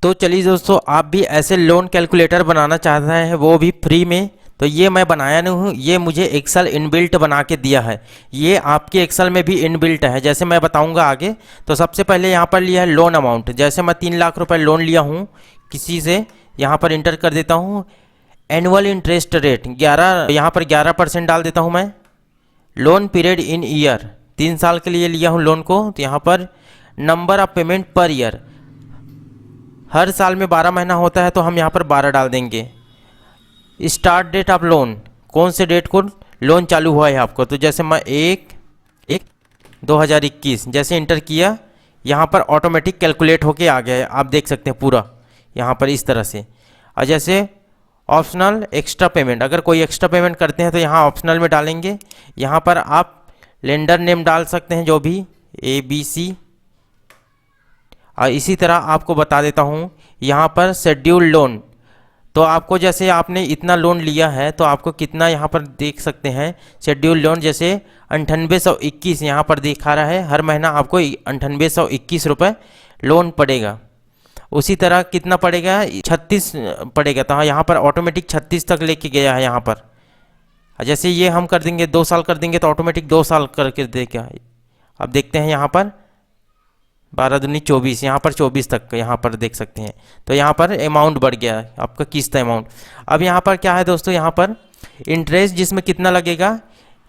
तो चलिए दोस्तों, आप भी ऐसे लोन कैलकुलेटर बनाना चाहते हैं, वो भी फ्री में। तो ये मैं बनाया नहीं हूँ, ये मुझे एक्सेल इनबिल्ट बना के दिया है। ये आपके एक्सेल में भी इनबिल्ट है, जैसे मैं बताऊंगा आगे। तो सबसे पहले यहाँ पर लिया है लोन अमाउंट। जैसे मैं 3 लाख रुपए लोन लिया हूँ किसी से, यहाँ पर इंटर कर देता हूँ। एनुअल इंटरेस्ट रेट 11, यहाँ पर 11% डाल देता हूँ मैं। लोन पीरियड इन ईयर, 3 साल के लिए लिया हूँ लोन को। तो यहाँ पर number of payment per year, हर साल में 12 महीना होता है, तो हम यहाँ पर 12 डाल देंगे। स्टार्ट डेट ऑफ लोन, कौन से डेट को लोन चालू हुआ है आपको। तो जैसे मैं 1/1/2021 जैसे इंटर किया, यहाँ पर ऑटोमेटिक कैलकुलेट होके आ गया है, आप देख सकते हैं पूरा यहाँ पर इस तरह से। और जैसे ऑप्शनल एक्स्ट्रा पेमेंट, अगर कोई एक्स्ट्रा पेमेंट करते हैं तो यहाँ ऑप्शनल में डालेंगे। यहाँ पर आप लेंडर नेम डाल सकते हैं, जो भी ABC। और इसी तरह आपको बता देता हूँ यहाँ पर शेड्यूल लोन। तो आपको जैसे आपने इतना लोन लिया है तो आपको कितना यहाँ पर देख सकते हैं शेड्यूल लोन। जैसे 9821 यहाँ पर दिखा रहा है, हर महीना आपको 9821 रुपये लोन पड़ेगा। उसी तरह कितना पड़ेगा, 36 पड़ेगा। तो हाँ, यहाँ पर ऑटोमेटिक 36 तक लेके गया है यहाँ पर। जैसे ये हम कर देंगे 2 साल कर देंगे तो ऑटोमेटिक 2 साल करके देगा। अब देखते हैं यहाँ पर 12 दूनी 24, यहाँ पर 24 तक यहाँ पर देख सकते हैं। तो यहाँ पर अमाउंट बढ़ गया है आपका किस्त अमाउंट। अब यहाँ पर क्या है दोस्तों, यहाँ पर इंटरेस्ट जिसमें कितना लगेगा,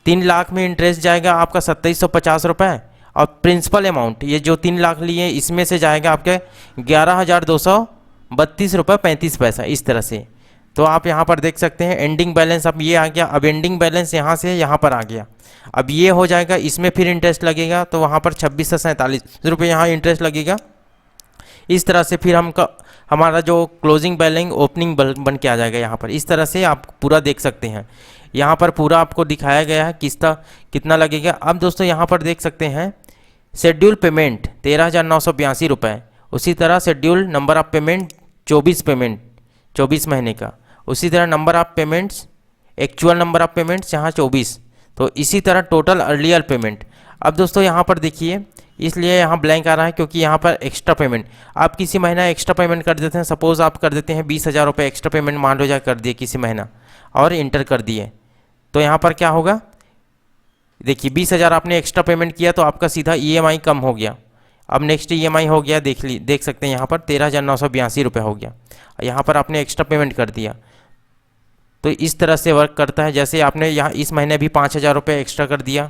3 लाख में इंटरेस्ट जाएगा आपका 2750 रुपये। और प्रिंसिपल अमाउंट, ये जो 3 लाख लिए इसमें से जाएगा आपके 11,232 रुपये 35 पैसा, इस तरह से। तो आप यहाँ पर देख सकते हैं एंडिंग बैलेंस अब ये आ गया। अब एंडिंग बैलेंस यहाँ से यहाँ पर आ गया। अब ये हो जाएगा, इसमें फिर इंटरेस्ट लगेगा, तो वहाँ पर 26 से 47 रुपये यहाँ इंटरेस्ट लगेगा। इस तरह से फिर हमारा जो क्लोजिंग बैलेंस ओपनिंग बन के आ जाएगा यहाँ पर। इस तरह से आप पूरा देख सकते हैं, यहाँ पर पूरा आपको दिखाया गया है किस्ता कितना लगेगा। अब दोस्तों यहाँ पर देख सकते हैं शेड्यूल पेमेंट 13,982 रुपये। उसी तरह शेड्यूल नंबर ऑफ पेमेंट 24 महीने का। उसी तरह number of payments, actual number of payments यहाँ 24। तो इसी तरह टोटल अर्लियर पेमेंट। अब दोस्तों यहाँ पर देखिए, इसलिए यहाँ ब्लैंक आ रहा है क्योंकि यहाँ पर एक्स्ट्रा पेमेंट, आप किसी महीना एक्स्ट्रा पेमेंट कर देते हैं। सपोज आप कर देते हैं 20,000 रुपये एक्स्ट्रा पेमेंट, मान लो जा कर दिए किसी महीना और इंटर कर दिए, तो यहाँ पर क्या होगा, देखिए 20,000 आपने एक्स्ट्रा पेमेंट किया तो आपका सीधा EMI कम हो गया। अब नेक्स्ट EMI हो गया, देख सकते हैं यहाँ पर 13,982 रुपये हो गया। यहाँ पर आपने एक्स्ट्रा पेमेंट कर दिया। तो इस तरह से वर्क करता है। जैसे आपने यहाँ इस महीने भी 5,000 रुपये एक्स्ट्रा कर दिया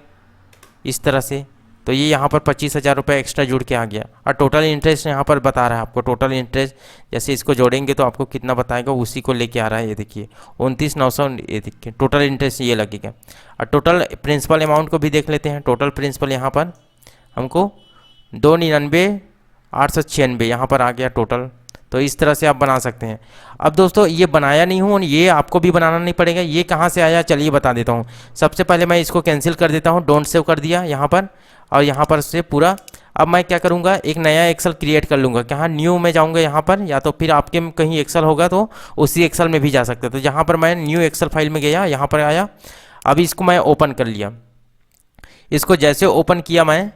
इस तरह से, तो ये यहाँ पर 25,000 रुपये एक्स्ट्रा जुड़ के आ गया। और टोटल इंटरेस्ट यहाँ पर बता रहा है आपको, टोटल इंटरेस्ट जैसे इसको जोड़ेंगे तो आपको कितना बताएगा, उसी को लेके आ रहा है। ये देखिए 29,900, ये देखिए टोटल इंटरेस्ट ये लगेगा। और टोटल प्रिंसिपल अमाउंट को भी देख लेते हैं। टोटल प्रिंसिपल यहाँ पर हमको 299,896 यहाँ पर आ गया टोटल। तो इस तरह से आप बना सकते हैं। अब दोस्तों ये बनाया नहीं हूँ, ये आपको भी बनाना नहीं पड़ेगा। ये कहाँ से आया चलिए बता देता हूँ। सबसे पहले मैं इसको कैंसिल कर देता हूँ, डोंट सेव कर दिया यहाँ पर, और यहाँ पर से पूरा। अब मैं क्या करूँगा, एक नया एक्सेल क्रिएट कर लूँगा। कहाँ, न्यू में जाऊँगा यहाँ पर, या तो फिर आपके कहीं एक्सेल होगा तो उसी एक्सेल में भी जा सकते हैं। तो यहाँ पर मैं न्यू एक्सेल फाइल में गया, यहाँ पर आया। अब इसको मैं ओपन कर लिया। इसको जैसे ओपन किया, मैं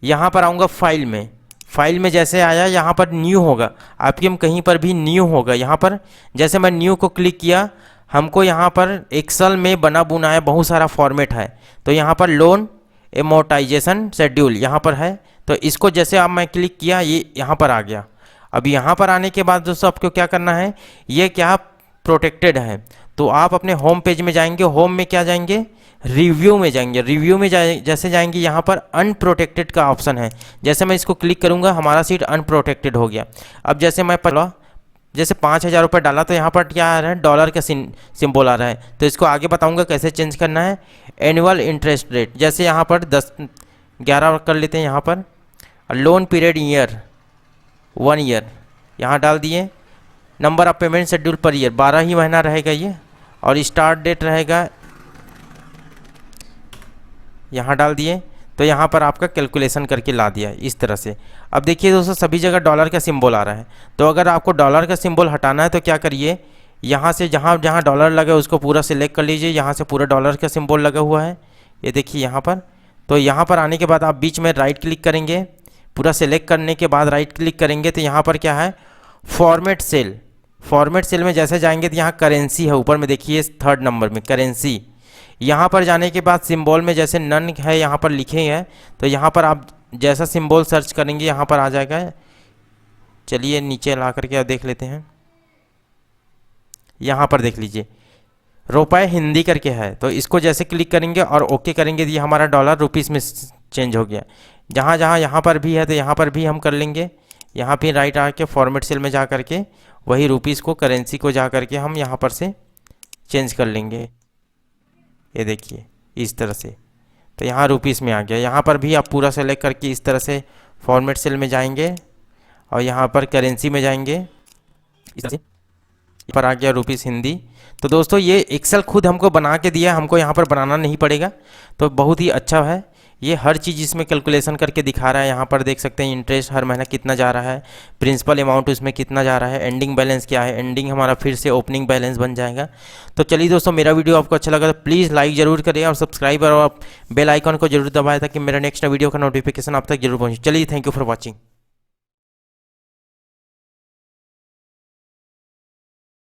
यहाँ पर आऊँगा फाइल में। फाइल में जैसे आया, यहाँ पर न्यू होगा, आपके कहीं पर भी न्यू होगा। यहाँ पर जैसे मैं न्यू को क्लिक किया, हमको यहाँ पर एक्सेल में बना बुनाया बहुत सारा फॉर्मेट है। तो यहाँ पर लोन एमोर्टाइजेशन शेड्यूल यहाँ पर है। तो इसको जैसे अब मैं क्लिक किया, ये यहाँ पर आ गया। अब यहाँ पर आने के बाद दोस्तों आपको क्या करना है, ये क्या प्रोटेक्टेड है। तो आप अपने होम पेज में जाएंगे, होम में क्या जाएंगे, रिव्यू में जाएंगे। रिव्यू में जैसे जाएंगे, यहाँ पर अनप्रोटेक्टेड का ऑप्शन है। जैसे मैं इसको क्लिक करूँगा, हमारा सीट अनप्रोटेक्टेड हो गया। अब जैसे मैं जैसे 5,000 रुपये डाला तो यहाँ पर क्या आ रहा है, डॉलर का सिंबल आ रहा है। तो इसको आगे बताऊँगा कैसे चेंज करना है। एनुअल इंटरेस्ट रेट, जैसे यहाँ पर 11 कर लेते हैं यहाँ पर। लोन पीरियड ईयर 1 ईयर यहाँ डाल दिए। Number of payment schedule per year 12 ही महीना रहेगा ये। और स्टार्ट डेट रहेगा, यहाँ डाल दिए। तो यहाँ पर आपका कैलकुलेशन करके ला दिया इस तरह से। अब देखिए दोस्तों, सभी जगह डॉलर का सिंबल आ रहा है। तो अगर आपको डॉलर का सिंबल हटाना है तो क्या करिए, यहाँ से जहाँ जहाँ डॉलर लगे उसको पूरा सिलेक्ट कर लीजिए। यहाँ से पूरा डॉलर का सिंबल लगा हुआ है, ये देखिए यहाँ पर। तो यहाँ पर आने के बाद आप बीच में राइट क्लिक करेंगे, पूरा सेलेक्ट करने के बाद राइट क्लिक करेंगे तो यहाँ पर क्या है, फॉर्मेट सेल। फॉर्मेट सेल में जैसे जाएंगे तो यहाँ करेंसी है, ऊपर में देखिए 3rd नंबर में करेंसी। यहाँ पर जाने के बाद सिंबल में जैसे नन है यहाँ पर लिखे हैं, तो यहाँ पर आप जैसा सिंबल सर्च करेंगे यहाँ पर आ जाएगा। चलिए नीचे ला करके देख लेते हैं। यहाँ पर देख लीजिए रुपए हिंदी करके है, तो इसको जैसे क्लिक करेंगे और ओके करेंगे तो ये हमारा डॉलर रुपीस में चेंज हो गया। जहाँ जहाँ यहाँ पर भी है तो यहाँ पर भी हम कर लेंगे। यहाँ पे राइट आके फॉर्मेट सेल में जा करके वही रुपीस को, करेंसी को जा करके हम यहाँ पर से चेंज कर लेंगे। ये देखिए इस तरह से, तो यहाँ रुपीस में आ गया। यहाँ पर भी आप पूरा सेलेक्ट करके इस तरह से फॉर्मेट सेल में जाएंगे और यहाँ पर करेंसी में जाएंगे, इस तरह से पर आ गया रुपीस हिंदी। तो दोस्तों ये एक्सेल खुद हमको बना के दिया, हमको यहाँ पर बनाना नहीं पड़ेगा, तो बहुत ही अच्छा है। ये हर चीज़ इसमें कैलकुलेशन करके दिखा रहा है। यहाँ पर देख सकते हैं इंटरेस्ट हर महीना कितना जा रहा है, प्रिंसिपल अमाउंट उसमें कितना जा रहा है, एंडिंग बैलेंस क्या है, एंडिंग हमारा फिर से ओपनिंग बैलेंस बन जाएगा। तो चलिए दोस्तों, मेरा वीडियो आपको अच्छा लगा तो प्लीज़ लाइक जरूर करें और सब्सक्राइब और बेल आइकन को जरूर दबाएं ताकि मेरा नेक्स्ट वीडियो का नोटिफिकेशन आप तक जरूर पहुँचे। चलिए, थैंक यू फॉर वॉचिंग।